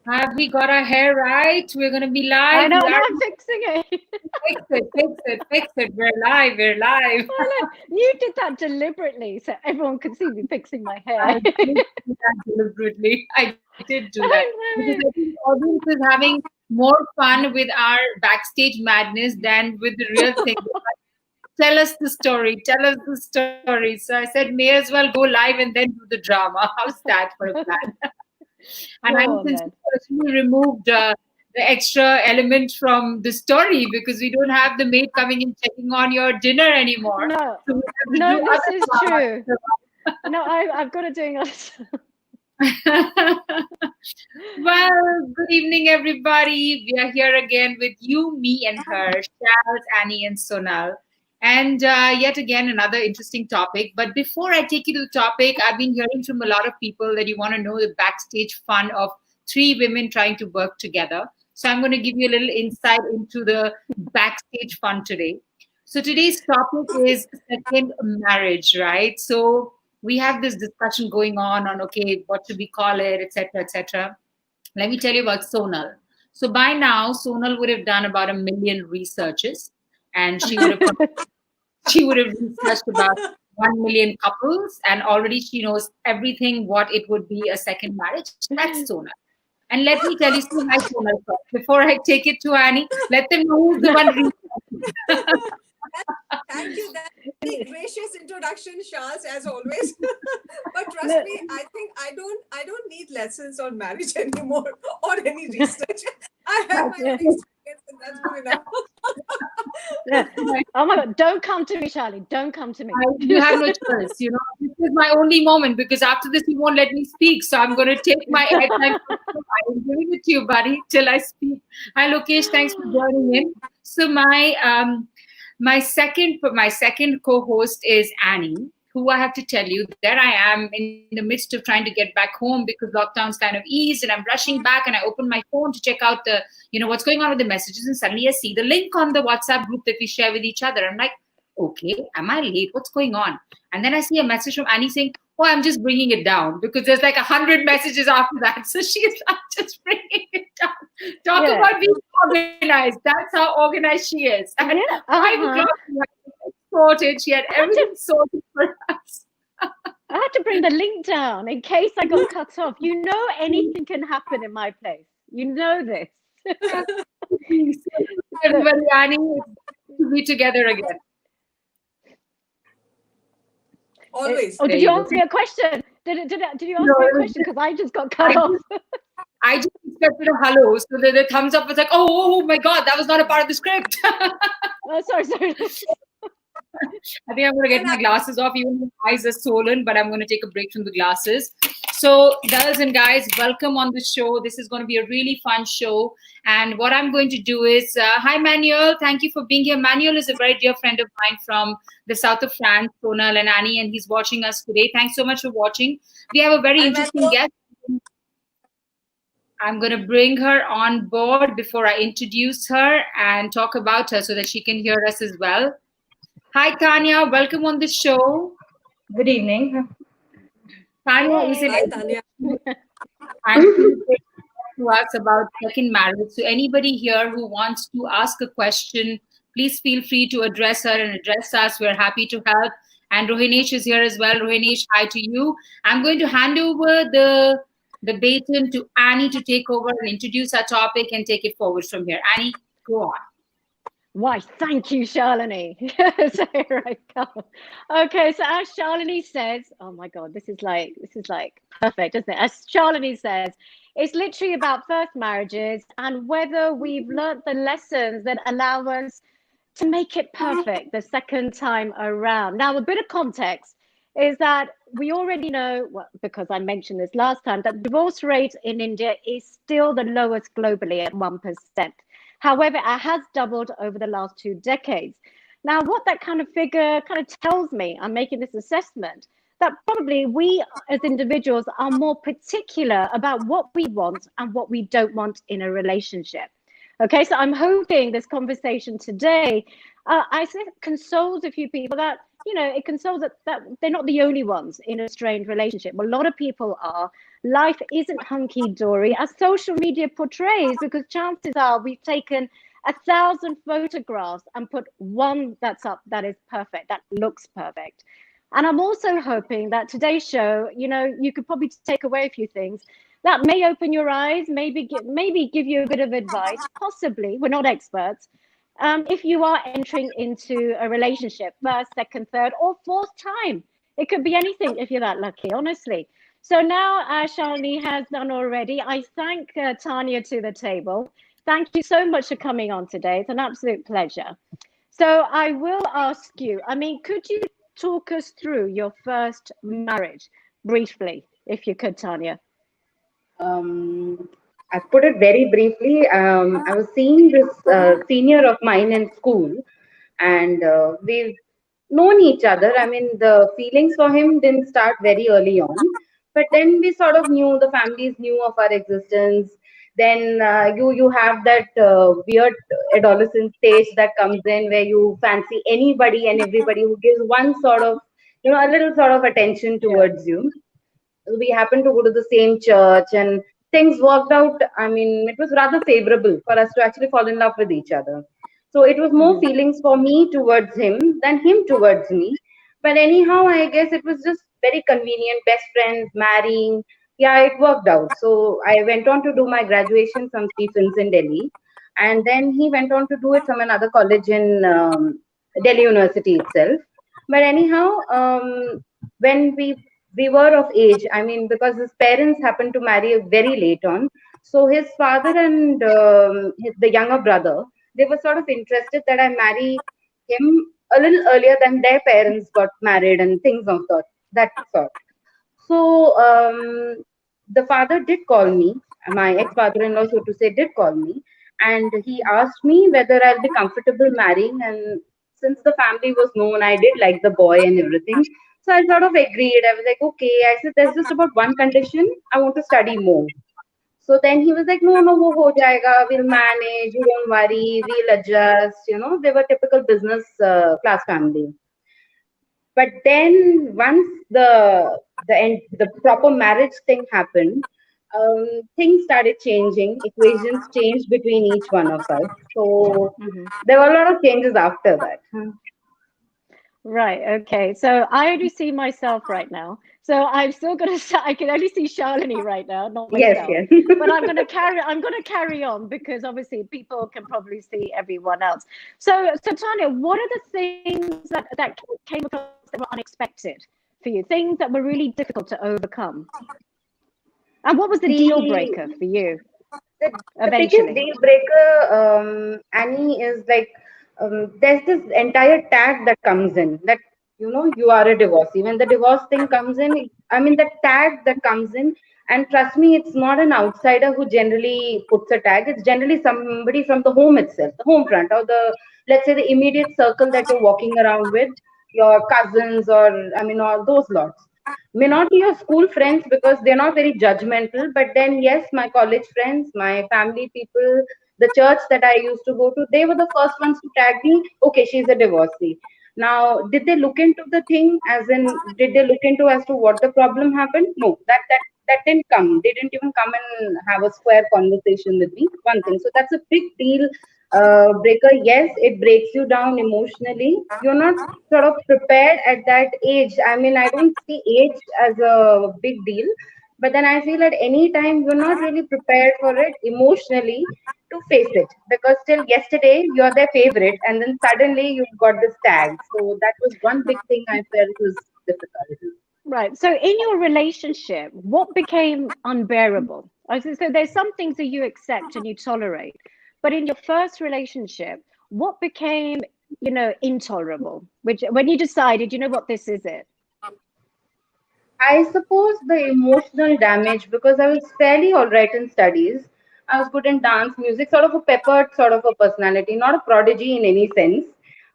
Have we got our hair right? We're going to be live. I know, We are. I'm fixing it. Fix it, fix it, fix it. We're live, we're live. Well, you did that deliberately so everyone could see me fixing my hair. I did do that deliberately. I did do that because I I think the audience is having more fun with our backstage madness than with the real thing. Tell us the story. Tell us the story. So I said, may as well go live and then do the drama. How's that for a know. plan? And I Go on since then. personally removed the extra element from the story because we don't have the maid coming and checking on your dinner anymore. No, So we have to no, do this other is true. drama. No, I've got to do it. Well, good evening, everybody. We are here again with you, me, and her, Shals, Annie, and Sonal. And yet again, another interesting topic. But before I take you to the topic, I've been hearing from a lot of people that you want to know the backstage fun of three women trying to work together. So I'm going to give you a little insight into the backstage fun today. So today's topic is second marriage, right? So we have this discussion going on okay, what should we call it, etc., etc. Let me tell you about Sonal. So by now, Sonal would have done about 1 million researches, and she would have researched about 1 million couples, and already she knows everything what it would be a second marriage. That's Sonal. And let me tell you, so hi Sonal first. Before I take it to Annie, let them know who's the one researching. Thank you. That's a very gracious introduction, Shals, as always. But trust No, me, I think I don't need lessons on marriage anymore or any research. I have my yeah, own experience, and that's good enough. yeah. Oh my God, don't come to me, Charlie. Don't come to me. You have no choice. This is my only moment because after this, you won't let me speak. So I'm going to take my airtime. I'm giving it to you, buddy, till I speak. Hi, Lokesh. Thanks for joining in. So my second co-host is Annie, who I have to tell you, there I am in the midst of trying to get back home because lockdown's kind of eased, and I'm rushing back, and I open my phone to check out what's going on with the messages, and suddenly I see the link on the WhatsApp group that we share with each other. I'm like, okay, am I late? What's going on? And then I see a message from Annie saying, oh, I'm just bringing it down because there's like 100 messages after that. So she's not just bringing it down. Talk Yeah, about being organized. That's how organized she is. And yeah, 5 o'clock, she had it sorted. She had I had to, everything sorted for us. I had to bring the link down in case I got cut off. You know, anything can happen in my place. You know this. So, Everybody, Annie, it's good to be together again. Always. oh, There did you you go. ask me a question? Did you No, ask me a it was question? just, Because I just got I cut off. just I just expected a hello. So the thumbs up was like, oh my God, that was not a part of the script. Oh, sorry. I think I'm going to get And my glasses off. Even my eyes are swollen, but I'm going to take a break from the glasses. So, girls and guys, welcome on the show. This is going to be a really fun show. And what I'm going to do is, hi, Manuel. Thank you for being here. Manuel is a very dear friend of mine from the south of France, Sonal and Annie, and he's watching us today. Thanks so much for watching. We have a very I'm interesting guest. I'm going to bring her on board before I introduce her and talk about her so that she can hear us as well. Hi, Tanya. Welcome on the show. Good evening. Tanya is an Hi, Hey. Tanya. educator and she will talk to us about second marriage. So, anybody here who wants to ask a question, please feel free to address her and address us. We're happy to help. And Rohinesh is here as well. Rohinesh, hi to you. I'm going to hand over the baton to Annie to take over and introduce our topic and take it forward from here. Annie, go on. Why, thank you, Shalini. So here I come. Okay, so as Shalini says, oh my God, this is like perfect, isn't it? As Shalini says, it's literally about first marriages and whether we've learnt the lessons that allow us to make it perfect the second time around. Now, a bit of context is that we already know, well, because I mentioned this last time, that the divorce rate in India is still the lowest globally at 1%. However, it has doubled over the last 2 decades. Now, what that kind of figure kind of tells me, I'm making this assessment, that probably we as individuals are more particular about what we want and what we don't want in a relationship. Okay, so I'm hoping this conversation today, I think, consoles a few people that, it consoles that they're not the only ones in a strained relationship. A lot of people are life isn't hunky dory as social media portrays, because chances are we've taken 1,000 photographs and put one that's up that is perfect, that looks perfect. And I'm also hoping that today's show, you could probably take away a few things that may open your eyes, maybe give you a bit of advice, possibly. We're not experts. If you are entering into a relationship, first, second, third, or fourth time, it could be anything if you're that lucky, honestly. So now, Shalini has done already. I thank Tanya to the table. Thank you so much for coming on today. It's an absolute pleasure. So I will ask you, I mean, could you talk us through your first marriage briefly, if you could, Tanya? Um, I put it very briefly. I was seeing this senior of mine in school, and we've known each other. I mean, the feelings for him didn't start very early on, but then we sort of knew, the families knew of our existence. Then you have that weird adolescent stage that comes in where you fancy anybody and everybody who gives one sort of, a little sort of attention Yeah. towards you. We happened to go to the same church, and things worked out. I mean, it was rather favorable for us to actually fall in love with each other. So it was more Hmm. feelings for me towards him than him towards me. But anyhow, I guess it was just very convenient, best friends, marrying. Yeah, it worked out. So I went on to do my graduation from Stephens in Delhi. And then he went on to do it from another college in Delhi University itself. But anyhow, when we were of age, I mean, because his parents happened to marry very late on. So his father and the younger brother, they were sort of interested that I marry him a little earlier than their parents got married and things of that sort. So the father did call me, my ex-father-in-law, so to say, did call me, and he asked me whether I'll be comfortable marrying. And since the family was known, I did like the boy and everything. So I sort of agreed. I was like, okay. I said, there's just about one condition. I want to study more. So then he was like, no, no, wo ho jayega. We'll manage. You don't worry. We'll adjust. They were typical business class family. But then once the proper marriage thing happened, things started changing. Equations changed between each one of us. So Hmm. there were a lot of changes after that. Right. Okay. So I only see myself right now. So I'm still gonna. I can only see Shalini right now, not Yes, myself. yes. But I'm gonna carry. I'm gonna carry on because obviously people can probably see everyone else. So Tanya, what are the things that came across that were unexpected for you? Things that were really difficult to overcome. And what was the deal the breaker for you the biggest eventually? deal breaker, Annie, is like there's this entire tag that comes in that you are a divorcee. When the divorce thing comes in, I mean the tag that comes in, and trust me, it's not an outsider who generally puts a tag. It's generally somebody from the home itself, the home front, or the, let's say, the immediate circle that you're walking around with, your cousins, or I mean all those lots. May not be your school friends because they're not very judgmental, but then yes, my college friends, my family people, the church that I used to go to, they were the first ones to tag me. Okay, she's a divorcee. Now, did they look into the thing, as in did they look into as to what the problem happened? No, that didn't come. They didn't even come and have a square conversation with me. One thing. So that's a big deal breaker. Yes, it breaks you down emotionally. You're not sort of prepared at that age. I mean, I don't see age as a big deal, but then I feel at any time you're not really prepared for it emotionally to face it, because till yesterday you're their favorite, and then suddenly you've got this tag. So that was one big thing I felt was difficult. Right. So in your relationship, what became unbearable? So there's some things that you accept and you tolerate, but in your first relationship, what became, intolerable? Which when you decided, you know what, this is it. I suppose the emotional damage, because I was fairly all right in studies. I was good in dance, music, sort of a peppered sort of a personality, not a prodigy in any sense,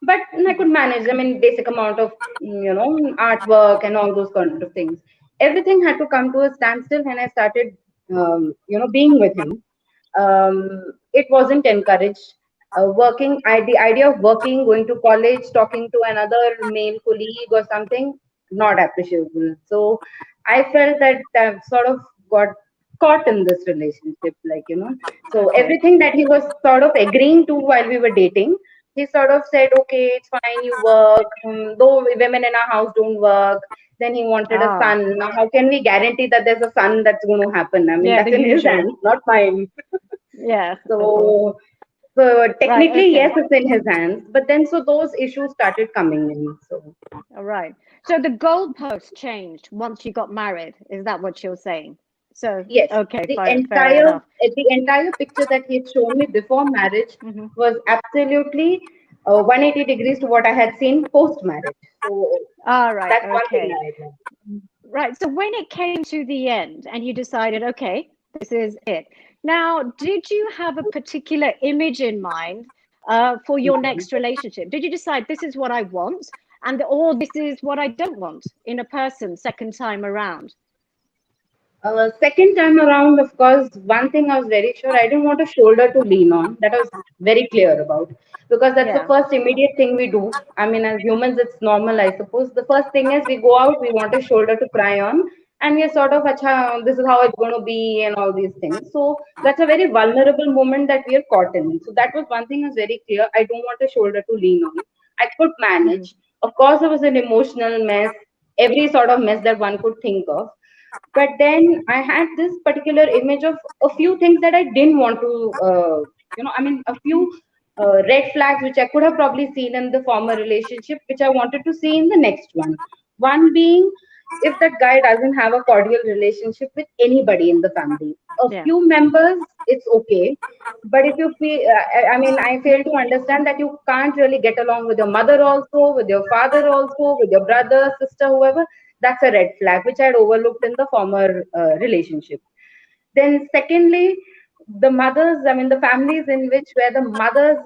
but I could Hmm. manage. I mean, basic amount of artwork and all those kind of things. Everything had to come to a standstill when I started, being with him. It wasn't encouraged. The idea of working, going to college, talking to another male colleague or something, not appreciable. So I felt that sort of got caught in this relationship, like, so Okay. everything that he was sort of agreeing to while we were dating, he sort of said, okay, it's fine, you work, though women in our house don't work. Then he wanted a Ah, son. Now, how can we guarantee that there's a son that's going to happen? I mean, yeah, the that's in his usual. hands, not mine. Yeah, of course. So, Right. technically, yes, Okay. it's in his hands. But then, so those issues started coming in. So, All right. So the goalpost changed once you got married. Is that what you're saying? So, yes, okay, the fair entire enough. the entire picture that he'd shown me before marriage Hmm. was absolutely 180 degrees to what I had seen post marriage. So All right. that's one thing Okay. that I learned. Right. So when it came to the end and you decided, okay, this is it. Now, did you have a particular image in mind for your Mhm. next relationship? Did you decide this is what I want and or this is what I don't want in a person second time around? Second time around, of course, one thing I was very sure I didn't want a shoulder to lean on. That I was very clear about because that's the Yeah. first immediate thing we do. I mean, as humans, it's normal, I suppose. The first thing is we go out, we want a shoulder to cry on, and we're sort of, Acha, this is how it's going to be, and all these things. So that's a very vulnerable moment that we are caught in. So that was one thing I was very clear. I don't want a shoulder to lean on. I could Hmm. manage. Of course, it was an emotional mess, every sort of mess that one could think of, but then I had this particular image of a few things that I didn't want to I mean, a few red flags which I could have probably seen in the former relationship which I wanted to see in the next one being, if that guy doesn't have a cordial relationship with anybody in the family, a Yeah. few members, it's okay. But if you feel, I mean, I fail to understand that you can't really get along with your mother also, with your father also, with your brother, sister, whoever, that's a red flag which I had overlooked in the former relationship. Then, secondly, the mothers, I mean, the families in which where the mothers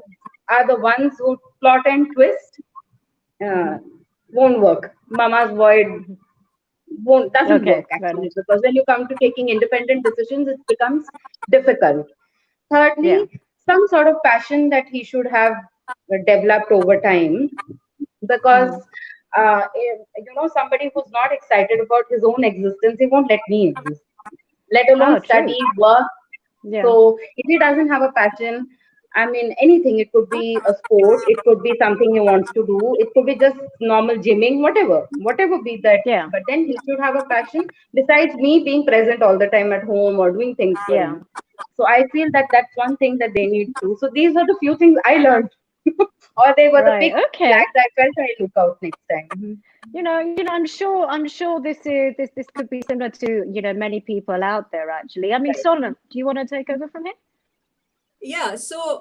are the ones who plot and twist, Hmm. uh, won't work. Mama's void Hmm. won't doesn't Okay, work fair enough. actually, because when you come to taking independent decisions, it becomes difficult. Yeah. Thirdly, some sort of passion that he should have developed over time, because Hmm. somebody who's not excited about his own existence, he won't let me exist, let alone Oh, true. study, work. Yeah. So if he doesn't have a passion, I mean, anything, it could be a sport, it could be something he wants to do, it could be just normal gymming, whatever be that. Yeah. But then he should have a passion besides me being present all the time at home or doing things for Yeah. him. So I feel that that's one thing that they need to. So these are the few things I learned, or they were the Right. big Okay. flags I felt I look out next time. Mhm. I'm sure this could be similar to, many people out there actually. I mean, Right. Sona, do you want to take over from here? Yeah, so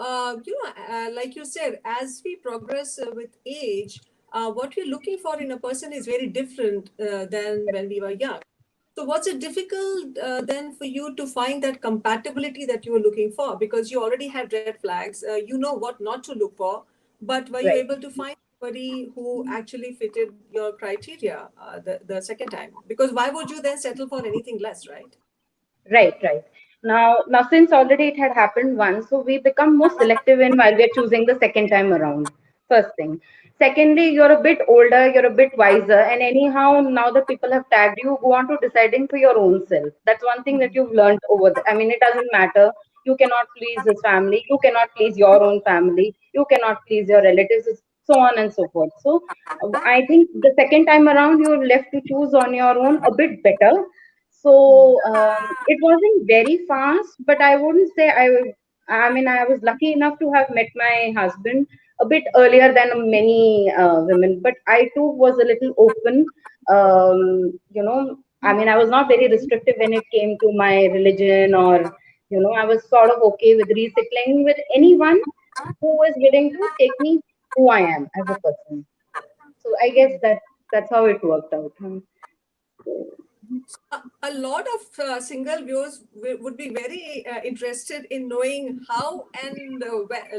like you said, as we progress with age, what we're looking for in a person is very different than when we were young. So, was it difficult then for you to find that compatibility that you were looking for? Because you already had red flags, you know what not to look for, but were you Right. able to find somebody who actually fitted your criteria the second time? Because why would you then settle for anything less, right? Right, right. Now, since already it had happened once, so we become more selective in while we're choosing the second time around. First thing. Secondly, you're a bit older, you're a bit wiser, and anyhow, now that people have tagged you, go on to deciding for your own self. That's one thing that Hmm. you've learned over the. I mean, it doesn't matter. You cannot please his family. You cannot please your own family. You cannot please your relatives, so on and so forth. So, I think the second time around, you're left to choose on your own a bit better. So it wasn't very fast, but I wouldn't say I was. I mean, I was lucky enough to have met my husband a bit earlier than many women, but I too was a little open. I mean, I was not very restrictive when it came to my religion, or I was sort of okay with resettling with anyone who was willing to take me who I am as a person. So I guess that's how it worked out. So, A lot of single viewers would be very interested in knowing how and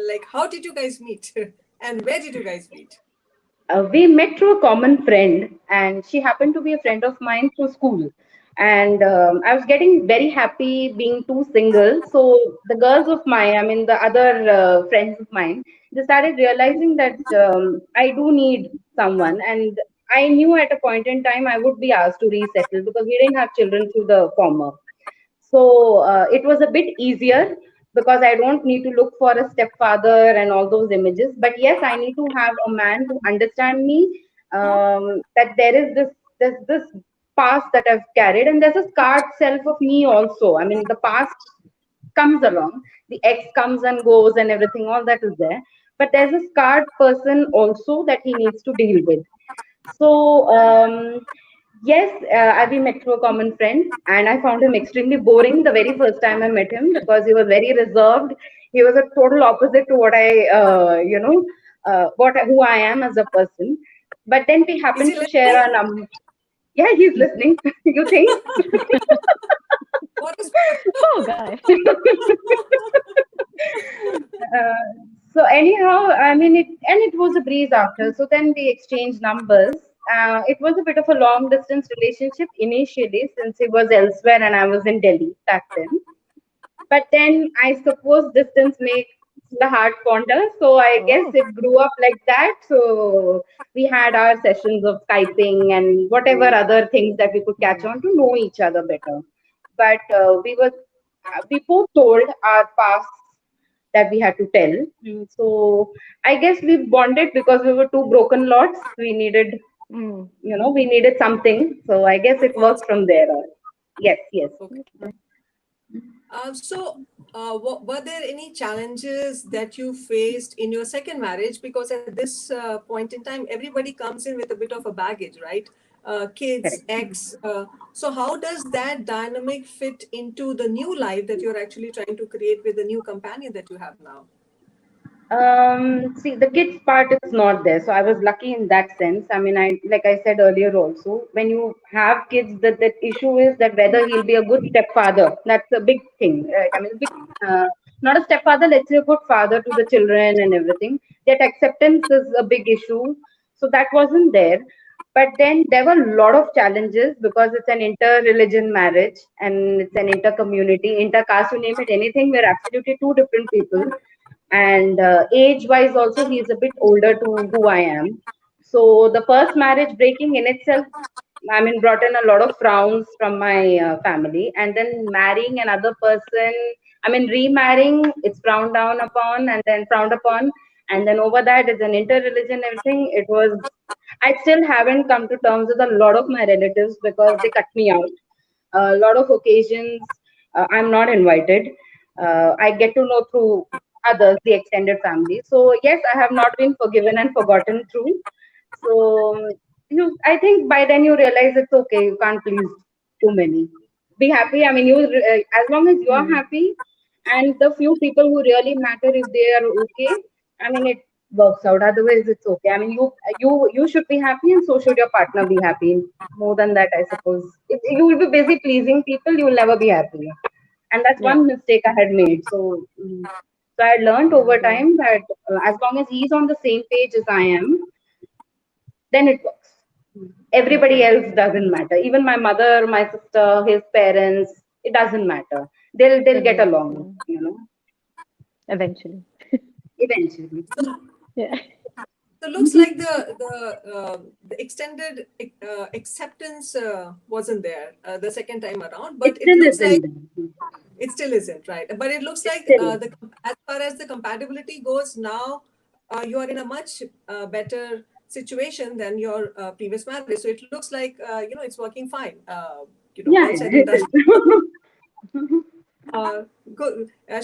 like how did you guys meet and where did you guys meet? we met through a common friend, and she happened to be a friend of mine through school. And I was getting very happy being too single. So the girls of mine, I mean, the other friends of mine, they started realizing that I do need someone. And I knew at a point in time I would be asked to resettle because we didn't have children through the former. So it was a bit easier because I don't need to look for a stepfather and all those images. But yes, I need to have a man to understand me. That there is this past that I've carried, and there's a scarred self of me also. I mean, the past comes along, the ex comes and goes, and everything, all that is there. But there's a scarred person also that he needs to deal with. So, yes, we met through a common friend, and I found him extremely boring the very first time I met him because he was very reserved. He was a total opposite to what who I am as a person. But then we Is happened he to share listening? our Yeah, he's listening. You think? What is Poor guy. Uh, so anyhow, I mean it was a breeze after. So then we exchanged numbers. It was a bit of a long distance relationship initially since he was elsewhere and I was in Delhi back then. But then I suppose distance makes the heart fonder. So I guess Oh. it grew up like that. So we had our sessions of Skyping and whatever other things that we could catch Mm. on to know each other better. But we both told our past that we had to tell. So I guess we bonded because we were two broken lots. Mm. We needed something. So I guess it false? worked from there. Yes, yes. Okay. Okay. Were there any challenges that you faced in your second marriage? Because at this point in time, everybody comes in with a bit of a baggage, right? Kids, Correct. ex. So, how does that dynamic fit into the new life that you're actually trying to create with the new companion that you have now? See, the kids part is not there. So I was lucky in that sense. I mean, like I said earlier also, when you have kids, the issue is that whether he'll be a good stepfather. That's a big thing, right? I mean, not a stepfather, let's say a good father to the children and everything. That acceptance is a big issue. So that wasn't there. But then there were a lot of challenges because it's an inter-religion marriage and it's an inter-community, inter-caste, you name it, anything. We're absolutely two different people, and age wise also he is a bit older to who I am. So the first marriage breaking in itself, I mean, brought in a lot of frowns from my family, and then marrying another person, I mean, remarrying, it's frowned down upon and then frowned upon, and then over that it's an inter-religion everything. I still haven't come to terms with a lot of my relatives because they cut me out a lot of occasions. I'm not invited. I get to know through others, the extended family. So yes, I have not been forgiven and forgotten through. So I think by then you realize it's okay. You can't please too many. Be happy. I mean, as long as you are Mm. happy, and the few people who really matter, if they are okay, I mean, it works out. Otherwise, it's okay. I mean, you should be happy, and so should your partner be happy. More than that, I suppose, if you will be busy pleasing people, you will never be happy. And that's Yeah. one mistake I had made. So I learned Yeah. I over agree. time that as long as he's on the same page as I am, then it works. Everybody Okay. else doesn't matter. Even my mother, my sister, his parents, it doesn't matter. They'll It get will. along, Yeah. Eventually. eventually. Yeah. So looks like the extended acceptance wasn't there the second time around, It but it still looks like isn't there. it still isn't, right? But it looks It like still. as far as the compatibility goes now, you are in a much better situation than your previous marriage. So it looks like it's working fine. Yeah, All yeah, said and it done. is. Good,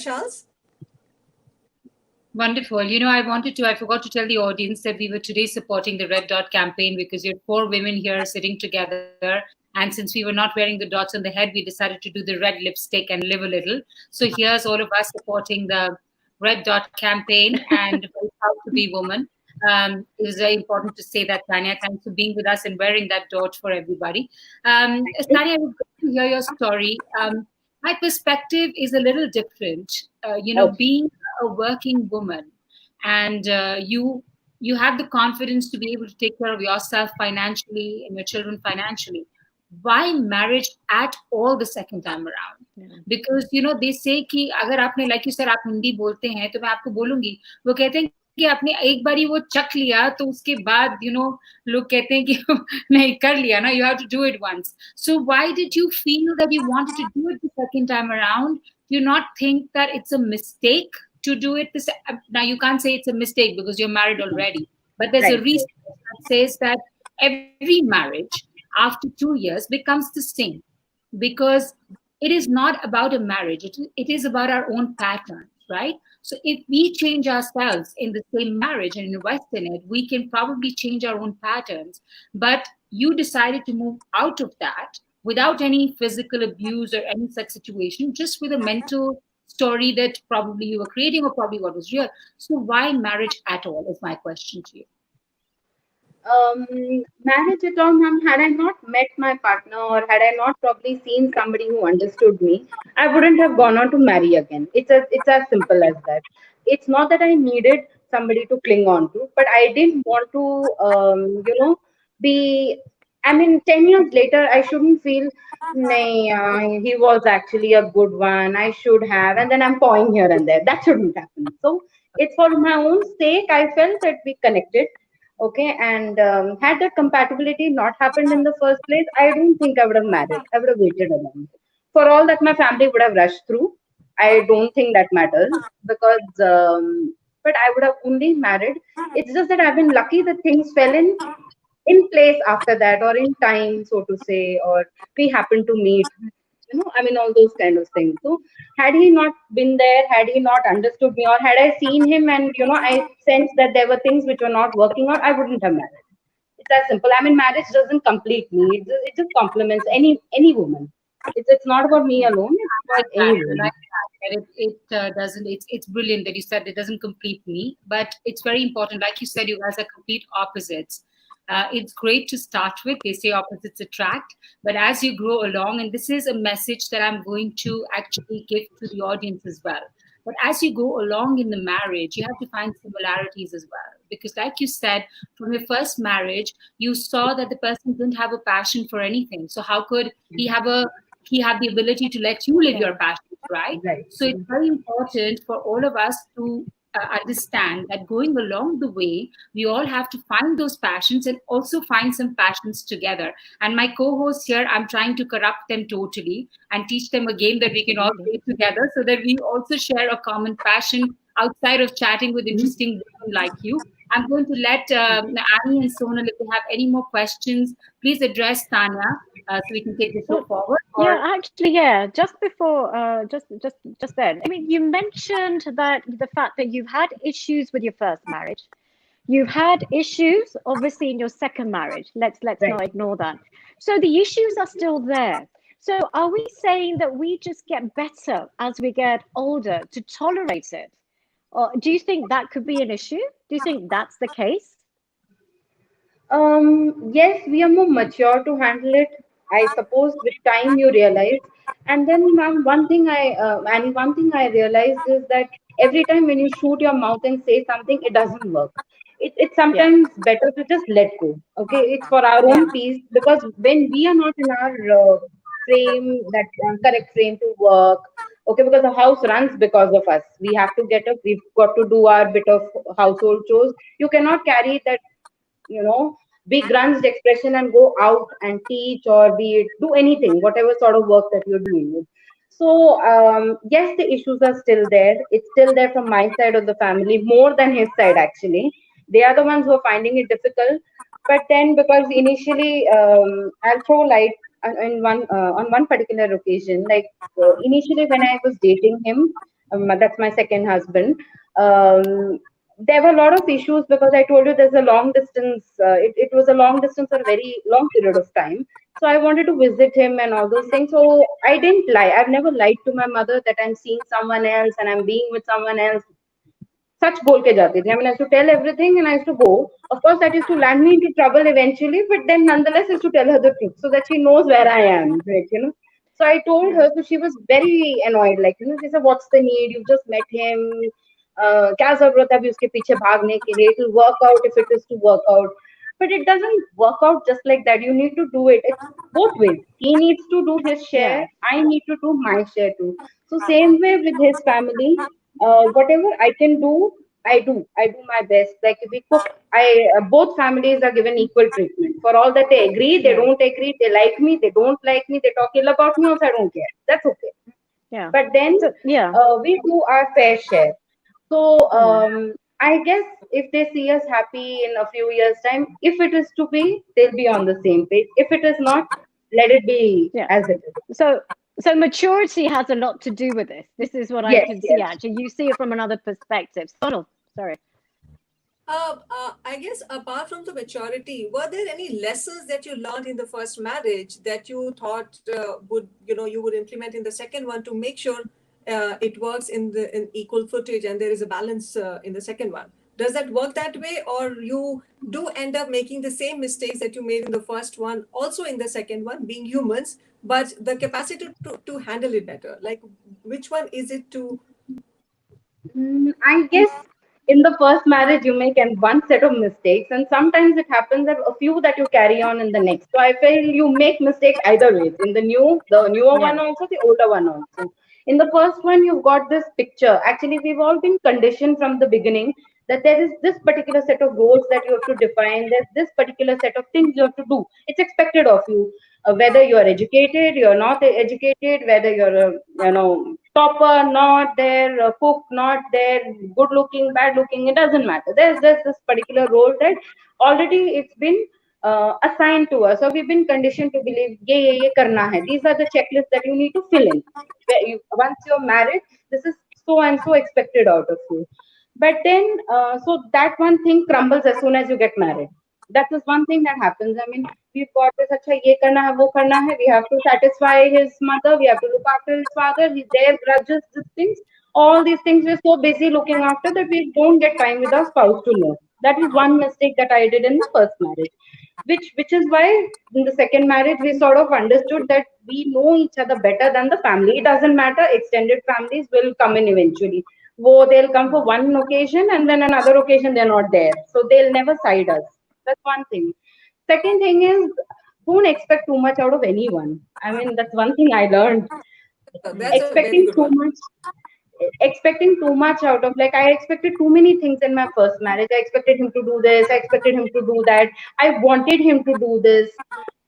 Charles. Wonderful. I forgot to tell the audience that we were today supporting the Red Dot campaign because you had four women here sitting together. And since we were not wearing the dots on the head, we decided to do the red lipstick and live a little. So here's all of us supporting the Red Dot campaign and very proud to be woman. It was very important to say that, Tanya. Thanks for being with us and wearing that dot for everybody. Tanya, I would love to hear your story. My perspective is a little different. Okay. Being a working woman and you have the confidence to be able to take care of yourself financially and your children financially, why marriage at all the second time around? Yeah. Because they say कि अगर आपने, like you said, आप हिंदी बोलते हैं तो मैं आपको बोलूंगी, वो कहते हैं कि कि आपने एक बारी वो चख लिया तो उसके बाद लोग कहते हैं कि नहीं कर लिया ना, you have to do it once. So why did you feel that you wanted to do it the second time around? Do you not think that it's a mistake to do it now? You can't say it's a mistake because you're married already, but there's a Right. research that says that every marriage after 2 years becomes the same, because it is not about a marriage, it is about our own patterns, right? So if we change ourselves in the same marriage and invest in it, we can probably change our own patterns. But you decided to move out of that without any physical abuse or any such situation, just with a mental story that probably you were creating or probably what was real. So why marriage at all is my question to you. um, Marriage at all, ma'am, had I not met my partner or had I not probably seen somebody who understood me, I wouldn't have gone on to marry again. It's as simple as that. It's not that I needed somebody to cling on to, but I didn't want to, be. I mean, 10 years later, I shouldn't feel, nay, he was actually a good one. I should have, and then I'm pawing here and there. That shouldn't happen. So it's for my own sake. I felt that we connected. Okay, and had that compatibility not happened in the first place, I don't think I would have married. I would have waited alone. For all that my family would have rushed through, I don't think that matters because, but I would have only married. It's just that I've been lucky that things fell in place after that, or in time, so to say, or we happened to meet. I mean, all those kind of things. So, had he not been there, had he not understood me, or had I seen him and I sensed that there were things which were not working out, I wouldn't have married. It's that simple. I mean, marriage doesn't complete me. It just complements any woman. It's not about me alone. It's about any I woman. like that. And it doesn't. It's brilliant that you said it doesn't complete me, but it's very important. Like you said, you guys are complete opposites. It's great to start with. They say opposites attract, but as you grow along, and this is a message that I'm going to actually give to the audience as well. But as you go along in the marriage, you have to find similarities as well. Because, like you said, from your first marriage, you saw that the person didn't have a passion for anything. So how could he have the ability to let you live your Yeah. passions, right? Right. So it's very important for all of us to understand that going along the way, we all have to find those passions and also find some passions together. And my co-hosts here, I'm trying to corrupt them totally and teach them a game that we can all Absolutely. play together so that we also share a common passion outside of chatting with interesting women like you. I'm going to let Annie and Sonal, if they have any more questions, please address Tanya so we can take the show Well, forward. Or yeah, actually, yeah. Just before, just then. I mean, you mentioned that the fact that you've had issues with your first marriage, you've had issues, obviously, in your second marriage. Let's Right. not ignore that. So the issues are still there. So are we saying that we just get better as we get older to tolerate it? Or do you think that could be an issue? Do you think that's the case? Yes, we are more mature to handle it. I suppose with time you realize. And then, ma'am, one thing I realized is that every time when you shoot your mouth and say something, it doesn't work. It's Yeah, sometimes better to just let go. Okay, it's for our yeah, own peace because when we are not in our frame, that correct frame to work. Okay, because the house runs because of us. We have to get up. We've got to do our bit of household chores. You cannot carry that be grunged expression and go out and teach or be it do anything, whatever sort of work that you're doing. So yes, the issues are still there. It's still there from my side of the family, more than his side actually. They are the ones who are finding it difficult. But then, because initially, I'll throw light on one particular occasion. Like initially, when I was dating him, that's my second husband. Um, there were a lot of issues because I told you there's a long distance. It was a long distance for a very long period of time. So I wanted to visit him and all those things. So I didn't lie. I've never lied to my mother that I'm seeing someone else and I'm being with someone else. सच बोल के जाती थी. I mean, I used to tell everything and I used to go. Of course, that used to land me into trouble eventually, but then nonetheless, I used to tell her the truth so that she knows where I am, right? So I told yeah, her, so she was very annoyed, like, she said, what's the need? You've just met him. क्या जरूरत है अभी उसके पीछे भागने के लिए? It will work out if it is to work out. But it doesn't work out just like that. You need to do it. It's both ways. He needs to do his share. yeah, I need to do my share too. So same way with his family, whatever I can do. I do my best. Like if we cook, I both families are given equal treatment. For all that they agree, they Yeah. don't agree, they like me, they don't like me, they talk ill about me. Also, I don't care. That's okay. Yeah. But then So yeah. we do our fair share. So Mm, I guess if they see us happy in a few years' time, if it is to be, they'll be on the same page. If it is not, let it be yeah. as it is. So so maturity has a lot to do with this. This is what I Yes, can see yes. actually. You see it from another perspective. Sonal, sorry. I guess apart from the maturity, were there any lessons that you learned in the first marriage that you thought would, you would implement in the second one to make sure it works in equal footage and there is a balance in the second one? Does that work that way, or you do end up making the same mistakes that you made in the first one, also in the second one, being humans, but the capacity to handle it better? Like, which one is it to? I guess in the first marriage you make and one set of mistakes, and sometimes it happens that a few that you carry on in the next. So I feel you make mistakes either ways. In the newer one Yeah. also, the older one also. In the first one, you've got this picture. Actually, we've all been conditioned from the beginning that there is this particular set of roles that you have to define. There's this particular set of things you have to do. It's expected of you, whether you are educated, you're not educated, whether you're a topper, not there, a cook, not there, good looking, bad looking, it doesn't matter. There's this particular role that already it's been assigned to us, or we've been conditioned to believe ye karna hai. These are the checklists that you need to fill in. Once you're married, this is so and so expected out of you. But then, so that one thing crumbles as soon as you get married. That is one thing that happens. I mean, we've got this, acha, ye karna hai, wo karna hai. We have to satisfy his mother. We have to look after his father. Their grudges, these things. All these things we're so busy looking after that we don't get time with our spouse to know. That is one mistake that I did in the first marriage. Which is why in the second marriage we sort of understood that we know each other better than the family. It doesn't matter. Extended families will come in eventually. They'll come for one occasion and then another occasion they're not there. So they'll never side us. That's one thing. Second thing is don't expect too much out of anyone. I mean, that's one thing I learned. Mm, That's a very Expecting good too one. much out of, like, I expected too many things in my first marriage. I expected him to do this, I expected him to do that, I wanted him to do this.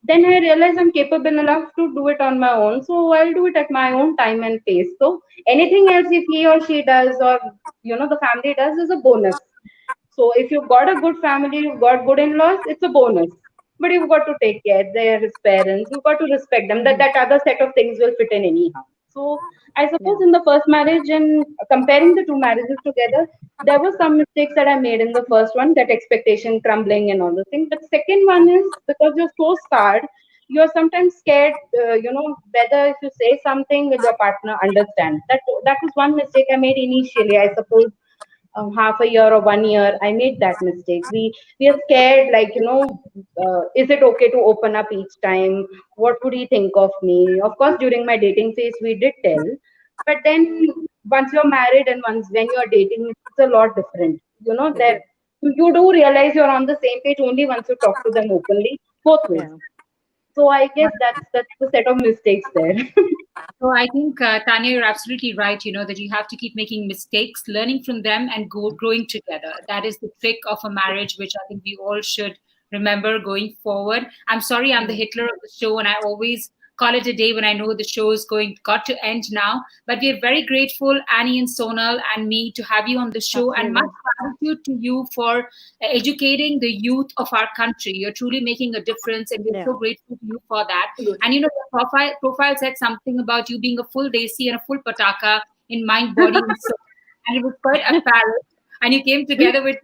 Then I realized I'm capable enough to do it on my own, so I'll do it at my own time and pace. So anything else if he or she does, or the family does, is a bonus. So if you've got a good family, you've got good in-laws, it's a bonus. But you've got to take care. They're his parents. You've got to respect them. That mhm. that other set of things will fit in anyhow. So I suppose Yeah. in the first marriage and comparing the two marriages together, there were some mistakes that I made in the first one, that expectation crumbling and all the things. But second one is because you're so scarred, you're sometimes scared, whether if you say something, will your partner understand? That was one mistake I made initially. I suppose half a year or 1 year I made that mistake. We are scared, like, is it okay to open up each time? What would he think of me? Of course, during my dating phase we did tell, but then once you're married and once when you're dating, it's a lot different. That Agree. you do realize you're on the same page only once you talk to them openly, both ways. Yeah. So I guess that's the set of mistakes there. So I think, Tanya, you're absolutely right. That you have to keep making mistakes, learning from them, and growing together. That is the trick of a marriage, which I think we all should remember going forward. I'm sorry, I'm the Mm, Hitler of the show, and I always call it a day when I know the show is got to end now. But we are very grateful, Annie and Sonal and me, to have you on the show, and much absolutely. gratitude to you for educating the youth of our country. You're truly making a difference, and we're so Yeah. grateful to you for that. And Absolutely. your profile said something about you being a full desi and a full pataka in mind, body, and soul. And it was quite apparent. And you came together with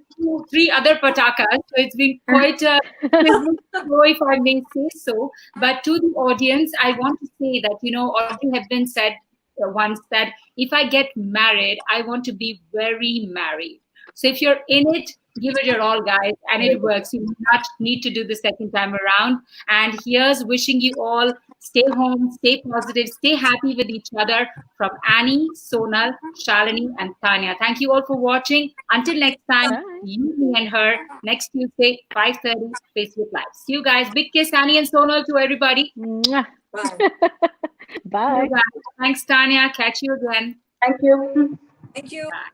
three other patakas. So it's been quite a privilege show, if I may say so. But to the audience, I want to say that, already have been said once that if I get married, I want to be very married. So if you're in it, give it your all, guys, and it works. You do not need to do the second time around. And here's wishing you all stay home, stay positive, stay happy with each other from Annie, Sonal, Shalini, and Tanya. Thank you all for watching. Until next time, Bye. you, me, and her next Tuesday, 5:30, Facebook Live. See you guys. Big kiss, Annie and Sonal, to everybody. Mwah. Bye. See you Bye. guys. Thanks, Tanya. Catch you again. Thank you. Thank you. Bye.